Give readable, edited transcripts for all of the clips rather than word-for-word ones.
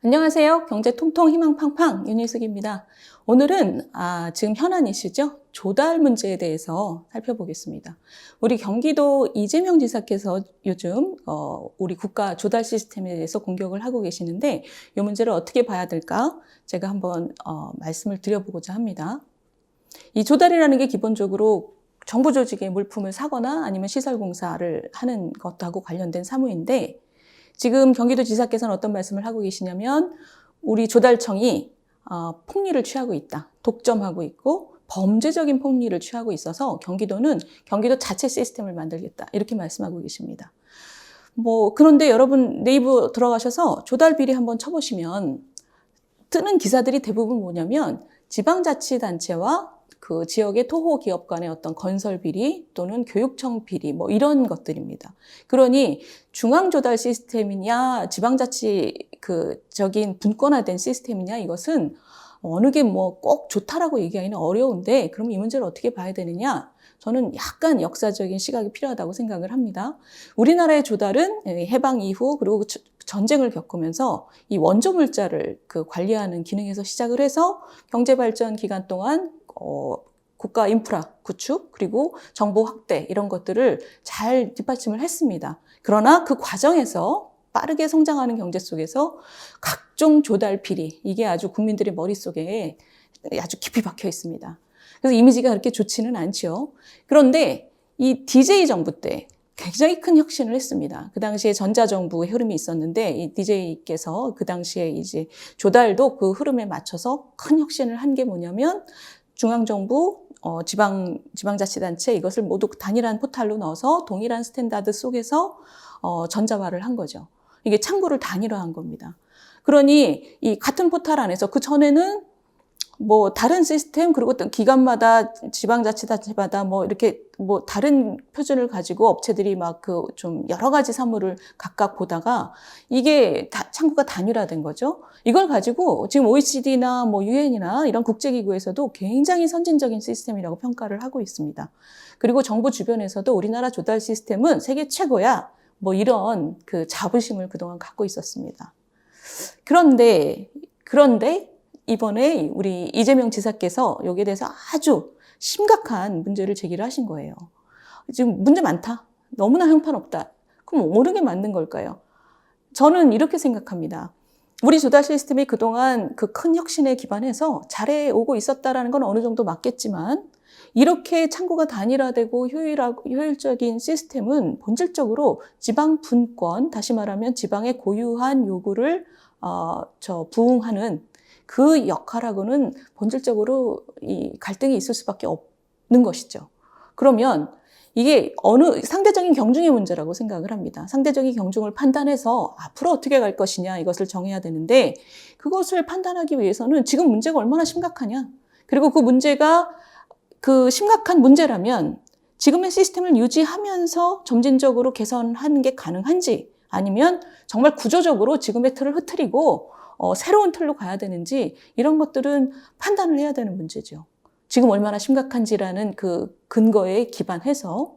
안녕하세요. 경제 통통 희망 팡팡 윤희숙입니다. 오늘은 지금 현안 이슈죠. 조달 문제에 대해서 살펴보겠습니다. 우리 경기도 이재명 지사께서 요즘 우리 국가 조달 시스템에 대해서 공격을 하고 계시는데 이 문제를 어떻게 봐야 될까? 제가 한번 말씀을 드려보고자 합니다. 이 조달이라는 게 기본적으로 정부 조직의 물품을 사거나 아니면 시설 공사를 하는 것하고 관련된 사무인데 지금 경기도지사께서는 어떤 말씀을 하고 계시냐면 우리 조달청이 폭리를 취하고 있다. 독점하고 있고 범죄적인 폭리를 취하고 있어서 경기도는 경기도 자체 시스템을 만들겠다. 이렇게 말씀하고 계십니다. 그런데 여러분 네이버 들어가셔서 조달 비리 한번 쳐보시면 뜨는 기사들이 대부분 뭐냐면 지방자치단체와 그 지역의 토호 기업 간의 어떤 건설 비리 또는 교육청 비리 이런 것들입니다. 그러니 중앙 조달 시스템이냐 지방자치 적인 분권화된 시스템이냐 이것은 어느 게 꼭 좋다라고 얘기하기는 어려운데 그럼 이 문제를 어떻게 봐야 되느냐? 저는 약간 역사적인 시각이 필요하다고 생각을 합니다. 우리나라의 조달은 해방 이후 그리고 전쟁을 겪으면서 이 원조 물자를 관리하는 기능에서 시작을 해서 경제발전 기간 동안 국가 인프라 구축 그리고 정보 확대 이런 것들을 잘 뒷받침을 했습니다. 그러나 그 과정에서 빠르게 성장하는 경제 속에서 각종 조달 비리 이게 아주 국민들의 머릿속에 아주 깊이 박혀 있습니다. 그래서 이미지가 그렇게 좋지는 않죠. 그런데 이 DJ 정부 때 굉장히 큰 혁신을 했습니다. 그 당시에 전자정부의 흐름이 있었는데 이 DJ께서 그 당시에 이제 조달도 그 흐름에 맞춰서 큰 혁신을 한 게 뭐냐면 중앙정부, 지방자치단체 이것을 모두 단일한 포탈로 넣어서 동일한 스탠다드 속에서 전자화를 한 거죠. 이게 창구를 단일화한 겁니다. 그러니 이 같은 포탈 안에서 그 전에는 다른 시스템 그리고 또 기관마다 지방자치단체마다 이렇게 다른 표준을 가지고 업체들이 좀 여러 가지 사물을 각각 보다가 이게 창구가 단일화된 거죠. 이걸 가지고 지금 OECD나 UN이나 이런 국제기구에서도 굉장히 선진적인 시스템이라고 평가를 하고 있습니다. 그리고 정부 주변에서도 우리나라 조달 시스템은 세계 최고야. 이런 자부심을 그동안 갖고 있었습니다. 그런데 이번에 우리 이재명 지사께서 여기에 대해서 아주 심각한 문제를 제기를 하신 거예요. 지금 문제 많다. 너무나 형편없다. 그럼 어느 게 맞는 걸까요? 저는 이렇게 생각합니다. 우리 조달 시스템이 그동안 그 큰 혁신에 기반해서 잘해오고 있었다라는 건 어느 정도 맞겠지만 이렇게 창구가 단일화되고 효율적인 시스템은 본질적으로 지방 분권, 다시 말하면 지방의 고유한 요구를 부응하는 그 역할하고는 본질적으로 이 갈등이 있을 수밖에 없는 것이죠. 그러면 이게 어느 상대적인 경중의 문제라고 생각을 합니다. 상대적인 경중을 판단해서 앞으로 어떻게 갈 것이냐 이것을 정해야 되는데 그것을 판단하기 위해서는 지금 문제가 얼마나 심각하냐 그리고 그 문제가 심각한 문제라면 지금의 시스템을 유지하면서 점진적으로 개선하는 게 가능한지 아니면 정말 구조적으로 지금의 틀을 흐트리고 새로운 틀로 가야 되는지 이런 것들은 판단을 해야 되는 문제죠. 지금 얼마나 심각한지라는 그 근거에 기반해서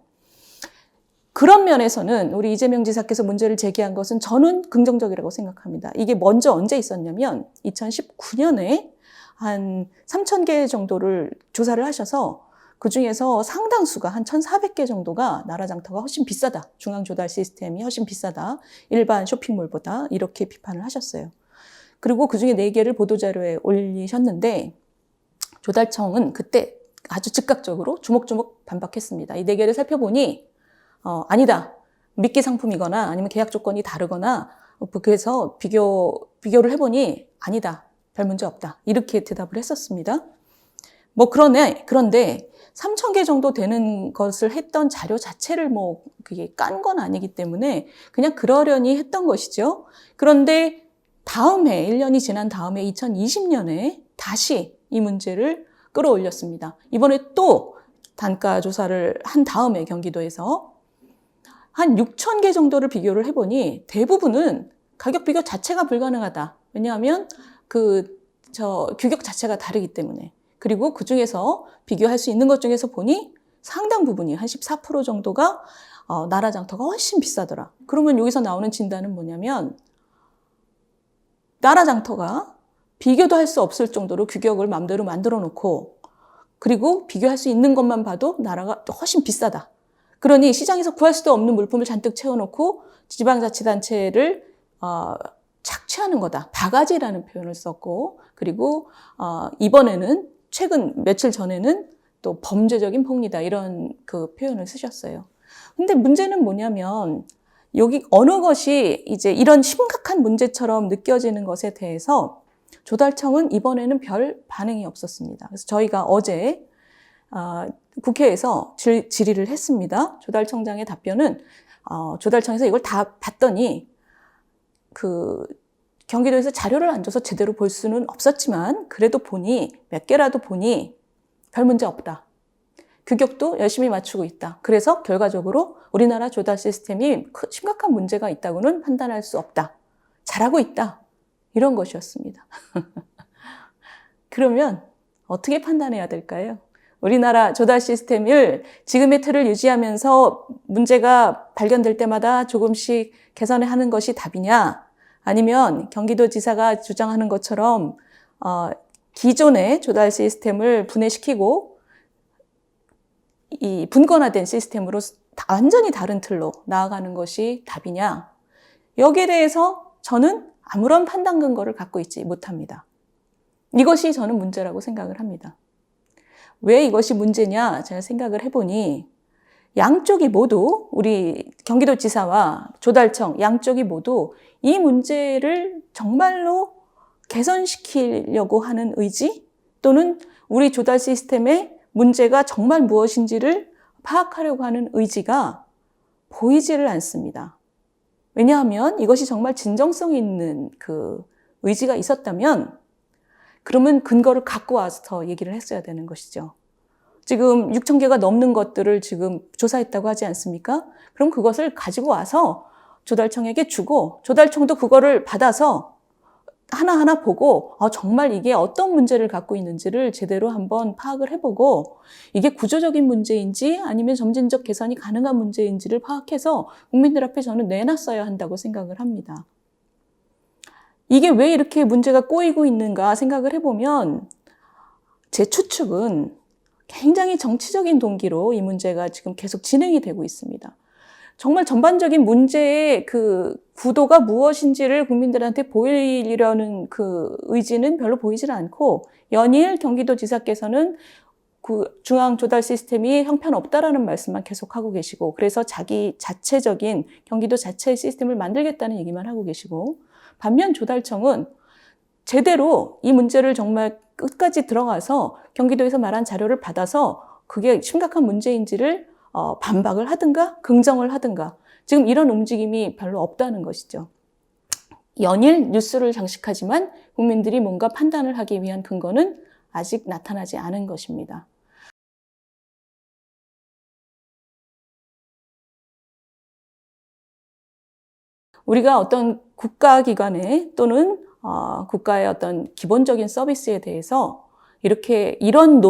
그런 면에서는 우리 이재명 지사께서 문제를 제기한 것은 저는 긍정적이라고 생각합니다. 이게 먼저 언제 있었냐면 2019년에 한 3,000개 정도를 조사를 하셔서 그중에서 상당수가 한 1,400개 정도가 나라 장터가 훨씬 비싸다. 중앙 조달 시스템이 훨씬 비싸다. 일반 쇼핑몰보다 이렇게 비판을 하셨어요. 그리고 그중에 4개를 보도자료에 올리셨는데 조달청은 그때 아주 즉각적으로 주목주목 반박했습니다. 이 4개를 살펴보니 아니다. 미끼 상품이거나 아니면 계약 조건이 다르거나 그래서 비교를 해보니 아니다. 별 문제 없다. 이렇게 대답을 했었습니다. 그런데 3,000개 정도 되는 것을 했던 자료 자체를 그게 깐 건 아니기 때문에 그냥 그러려니 했던 것이죠. 그런데 다음 해, 1년이 지난 다음에 2020년에 다시 이 문제를 끌어올렸습니다. 이번에 또 단가 조사를 한 다음에 경기도에서 한 6,000개 정도를 비교를 해보니 대부분은 가격 비교 자체가 불가능하다. 왜냐하면 규격 자체가 다르기 때문에. 그리고 그 중에서 비교할 수 있는 것 중에서 보니 상당 부분이 한 14% 정도가 나라 장터가 훨씬 비싸더라. 그러면 여기서 나오는 진단은 뭐냐면 나라장터가 비교도 할 수 없을 정도로 규격을 마음대로 만들어 놓고, 그리고 비교할 수 있는 것만 봐도 나라가 훨씬 비싸다. 그러니 시장에서 구할 수도 없는 물품을 잔뜩 채워놓고 지방자치단체를 착취하는 거다. 바가지라는 표현을 썼고, 그리고 이번에는 최근 며칠 전에는 또 범죄적인 폭리다, 이런 그 표현을 쓰셨어요. 근데 문제는 뭐냐면, 여기 어느 것이 이제 이런 심각한 문제처럼 느껴지는 것에 대해서 조달청은 이번에는 별 반응이 없었습니다. 그래서 저희가 어제 국회에서 질의를 했습니다. 조달청장의 답변은 조달청에서 이걸 다 봤더니 경기도에서 자료를 안 줘서 제대로 볼 수는 없었지만 그래도 보니 몇 개라도 보니 별 문제 없다. 규격도 열심히 맞추고 있다. 그래서 결과적으로 우리나라 조달 시스템이 심각한 문제가 있다고는 판단할 수 없다. 잘하고 있다. 이런 것이었습니다. 그러면 어떻게 판단해야 될까요? 우리나라 조달 시스템을 지금의 틀을 유지하면서 문제가 발견될 때마다 조금씩 개선하는 것이 답이냐? 아니면 경기도지사가 주장하는 것처럼 기존의 조달 시스템을 분해시키고 이 분권화된 시스템으로 완전히 다른 틀로 나아가는 것이 답이냐? 여기에 대해서 저는 아무런 판단 근거를 갖고 있지 못합니다. 이것이 저는 문제라고 생각을 합니다. 왜 이것이 문제냐? 제가 생각을 해보니 양쪽이 모두, 우리 경기도지사와 조달청 양쪽이 모두 이 문제를 정말로 개선시키려고 하는 의지, 또는 우리 조달 시스템의 문제가 정말 무엇인지를 파악하려고 하는 의지가 보이지를 않습니다. 왜냐하면 이것이 정말 진정성 있는 그 의지가 있었다면 그러면 근거를 갖고 와서 얘기를 했어야 되는 것이죠. 지금 6,000개가 넘는 것들을 지금 조사했다고 하지 않습니까? 그럼 그것을 가지고 와서 조달청에게 주고, 조달청도 그거를 받아서 하나하나 보고 정말 이게 어떤 문제를 갖고 있는지를 제대로 한번 파악을 해보고, 이게 구조적인 문제인지 아니면 점진적 개선이 가능한 문제인지를 파악해서 국민들 앞에 저는 내놨어야 한다고 생각을 합니다. 이게 왜 이렇게 문제가 꼬이고 있는가 생각을 해보면 제 추측은 굉장히 정치적인 동기로 이 문제가 지금 계속 진행이 되고 있습니다. 정말 전반적인 문제의 그 구도가 무엇인지를 국민들한테 보이려는 그 의지는 별로 보이질 않고, 연일 경기도지사께서는 그 중앙 조달 시스템이 형편없다라는 말씀만 계속하고 계시고, 그래서 자기 자체적인 경기도 자체의 시스템을 만들겠다는 얘기만 하고 계시고, 반면 조달청은 제대로 이 문제를 정말 끝까지 들어가서 경기도에서 말한 자료를 받아서 그게 심각한 문제인지를 반박을 하든가 긍정을 하든가, 지금 이런 움직임이 별로 없다는 것이죠. 연일 뉴스를 장식하지만 국민들이 뭔가 판단을 하기 위한 근거는 아직 나타나지 않은 것입니다. 우리가 어떤 국가기관에 또는 국가의 어떤 기본적인 서비스에 대해서 이런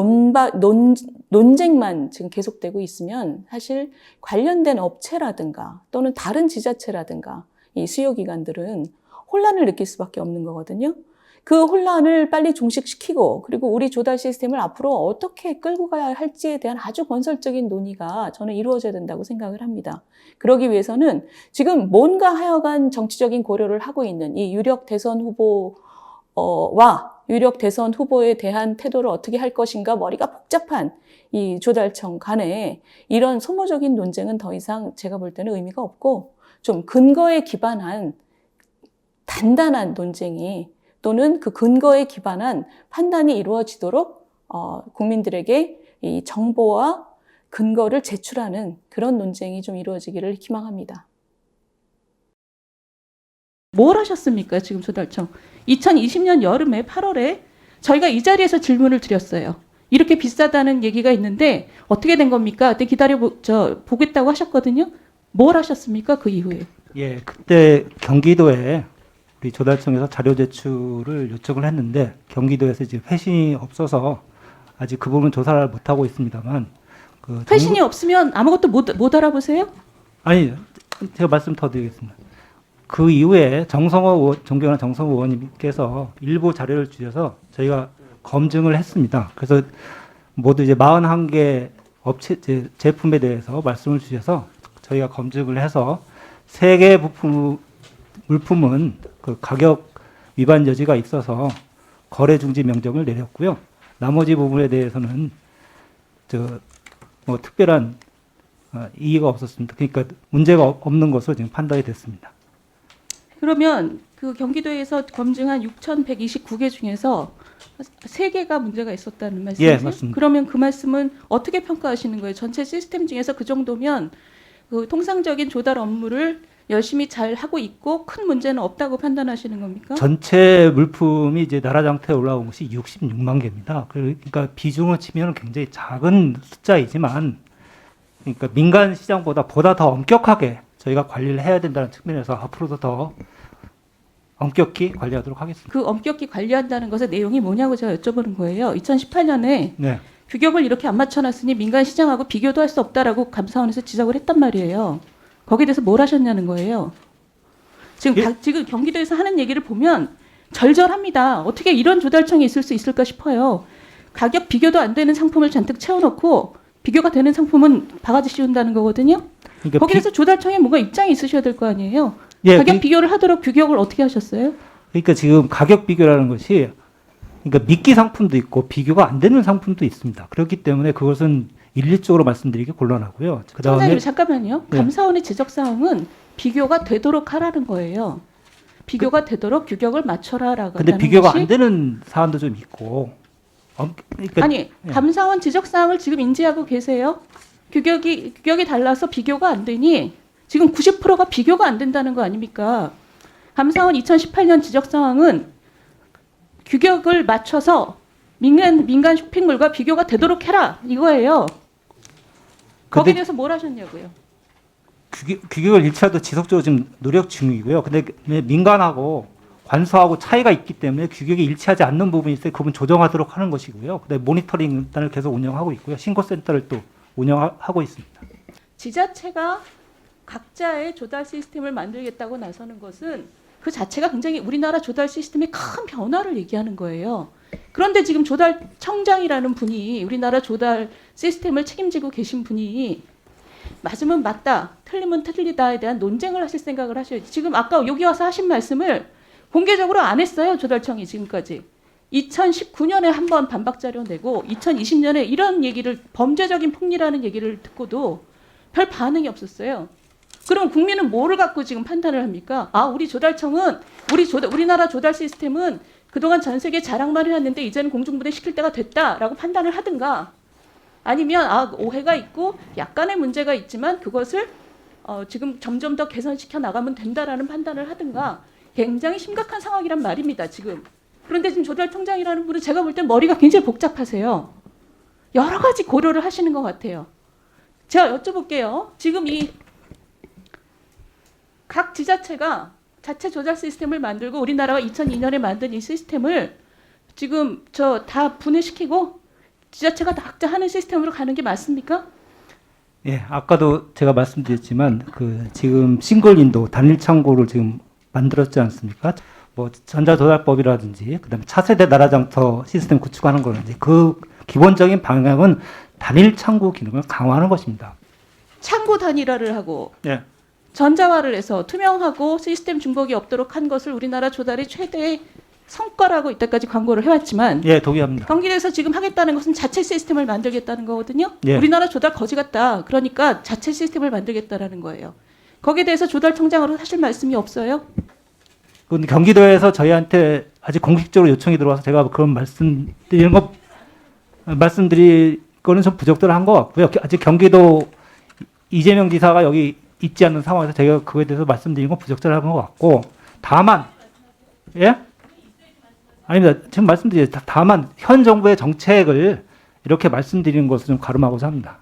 논쟁만 지금 계속되고 있으면 사실 관련된 업체라든가 또는 다른 지자체라든가 이 수요기관들은 혼란을 느낄 수밖에 없는 거거든요. 그 혼란을 빨리 종식시키고, 그리고 우리 조달 시스템을 앞으로 어떻게 끌고 가야 할지에 대한 아주 건설적인 논의가 저는 이루어져야 된다고 생각을 합니다. 그러기 위해서는 지금 뭔가 하여간 정치적인 고려를 하고 있는 이 유력 대선 후보와 유력 대선 후보에 대한 태도를 어떻게 할 것인가, 머리가 복잡한 이 조달청 간에 이런 소모적인 논쟁은 더 이상 제가 볼 때는 의미가 없고, 좀 근거에 기반한 단단한 논쟁이 또는 그 근거에 기반한 판단이 이루어지도록 국민들에게 이 정보와 근거를 제출하는 그런 논쟁이 좀 이루어지기를 희망합니다. 뭘 하셨습니까, 지금 조달청? 2020년 여름에 8월에 저희가 이 자리에서 질문을 드렸어요. 이렇게 비싸다는 얘기가 있는데 어떻게 된 겁니까? 그때 보겠다고 하셨거든요. 뭘 하셨습니까, 그 이후에? 예, 그때 경기도에 우리 조달청에서 자료 제출을 요청을 했는데 경기도에서 이제 회신이 없어서 아직 그 부분 조사를 못 하고 있습니다만, 회신이 없으면 아무것도 못 알아보세요? 아니, 제가 말씀 더 드리겠습니다. 그 이후에 존경하는 정성호 의원님께서 일부 자료를 주셔서 저희가 검증을 했습니다. 그래서 모두 이제 41개 제품에 대해서 말씀을 주셔서 저희가 검증을 해서 3개 물품은 그 가격 위반 여지가 있어서 거래 중지 명령을 내렸고요. 나머지 부분에 대해서는 뭐 특별한 이의가 없었습니다. 그러니까 문제가 없는 것으로 지금 판단이 됐습니다. 그러면 그 경기도에서 검증한 6,129개 중에서 3개가 문제가 있었다는 말씀이세요? 예, 맞습니다. 그러면 그 말씀은 어떻게 평가하시는 거예요? 전체 시스템 중에서 그 정도면 그 통상적인 조달 업무를 열심히 잘 하고 있고 큰 문제는 없다고 판단하시는 겁니까? 전체 물품이 이제 나라 장터에 올라온 것이 66만 개입니다. 그러니까 비중을 치면 굉장히 작은 숫자이지만, 그러니까 민간 시장보다 더 엄격하게 저희가 관리를 해야 된다는 측면에서 앞으로도 더 엄격히 관리하도록 하겠습니다. 그 엄격히 관리한다는 것의 내용이 뭐냐고 제가 여쭤보는 거예요. 2018년에 네. 규격을 이렇게 안 맞춰놨으니 민간 시장하고 비교도 할 수 없다라고 감사원에서 지적을 했단 말이에요. 거기에 대해서 뭘 하셨냐는 거예요. 지금 경기도에서 하는 얘기를 보면 절절합니다. 어떻게 이런 조달청이 있을 수 있을까 싶어요. 가격 비교도 안 되는 상품을 잔뜩 채워놓고 비교가 되는 상품은 바가지 씌운다는 거거든요. 그러니까 거기에서 조달청에 뭔가 입장이 있으셔야 될 거 아니에요. 예, 가격 비교를 하도록 규격을 어떻게 하셨어요? 그러니까 지금 가격 비교라는 것이, 그러니까 미끼 상품도 있고 비교가 안 되는 상품도 있습니다. 그렇기 때문에 그것은 일률적으로 말씀드리기 곤란하고요. 청장님 잠깐만요. 네. 감사원의 지적 사항은 비교가 되도록 하라는 거예요. 비교가 되도록 규격을 맞춰라라고. 근데 비교가 안 되는 사안도 좀 있고. 그러니까 아니 감사원 지적 사항을 지금 인지하고 계세요? 규격이 달라서 비교가 안 되니 지금 90%가 비교가 안 된다는 거 아닙니까? 감사원 2018년 지적 사항은 규격을 맞춰서 민간 쇼핑몰과 비교가 되도록 해라 이거예요. 거기에 대해서 뭘 하셨냐고요? 규격을 일치하도 지속적으로 지금 노력 중이고요. 근데 민간하고 관서하고 차이가 있기 때문에 규격이 일치하지 않는 부분이 있어요. 그 부분 조정하도록 하는 것이고요. 그다음에 모니터링단을 계속 운영하고 있고요. 신고센터를 또 운영하고 있습니다. 지자체가 각자의 조달 시스템을 만들겠다고 나서는 것은 그 자체가 굉장히 우리나라 조달 시스템의 큰 변화를 얘기하는 거예요. 그런데 지금 조달청장이라는 분이 우리나라 조달 시스템을 책임지고 계신 분이 맞으면 맞다, 틀리면 틀리다에 대한 논쟁을 하실 생각을 하셔야지. 지금 아까 여기 와서 하신 말씀을 공개적으로 안 했어요. 조달청이 지금까지. 2019년에 한 번 반박 자료 내고 2020년에 이런 얘기를 범죄적인 폭리라는 얘기를 듣고도 별 반응이 없었어요. 그럼 국민은 뭐를 갖고 지금 판단을 합니까? 아, 우리 조달청은 우리나라 조달 시스템은 그동안 전 세계 자랑만 해왔는데 이제는 공중분해 시킬 때가 됐다라고 판단을 하든가, 아니면 오해가 있고 약간의 문제가 있지만 그것을 지금 점점 더 개선시켜 나가면 된다라는 판단을 하든가, 굉장히 심각한 상황이란 말입니다. 지금. 그런데 지금 조달청장이라는 분은 제가 볼 땐 머리가 굉장히 복잡하세요. 여러 가지 고려를 하시는 것 같아요. 제가 여쭤볼게요. 지금 이 각 지자체가 자체 조달 시스템을 만들고 우리나라가 2002년에 만든 이 시스템을 지금 다 분해시키고 지자체가 다 각자 하는 시스템으로 가는 게 맞습니까? 예, 아까도 제가 말씀드렸지만 지금 싱글 윈도우 단일 창구를 지금 만들었지 않습니까? 뭐 전자조달법이라든지 그다음에 차세대 나라장터 시스템 구축하는 거라든지 그 기본적인 방향은 단일 창구 기능을 강화하는 것입니다. 창구 단일화를 하고 예. 전자화를 해서 투명하고 시스템 중복이 없도록 한 것을 우리나라 조달의 최대의 성과라고 이때까지 광고를 해왔지만, 예, 동의합니다. 경기도에서 지금 하겠다는 것은 자체 시스템을 만들겠다는 거거든요. 예. 우리나라 조달 거지 같다. 그러니까 자체 시스템을 만들겠다라는 거예요. 거기에 대해서 조달청장으로 하실 말씀이 없어요? 근데 경기도에서 저희한테 아직 공식적으로 요청이 들어와서 제가 그런 말씀드릴 거는 좀 부적절한 것 같고요. 아직 경기도 이재명 지사가 여기 있지 않는 상황에서 제가 그거에 대해서 말씀드린 건 부적절한 것 같고, 다만, 예? 아닙니다. 지금 말씀드리죠. 다만 현 정부의 정책을 이렇게 말씀드리는 것을 좀 가름하고자 합니다.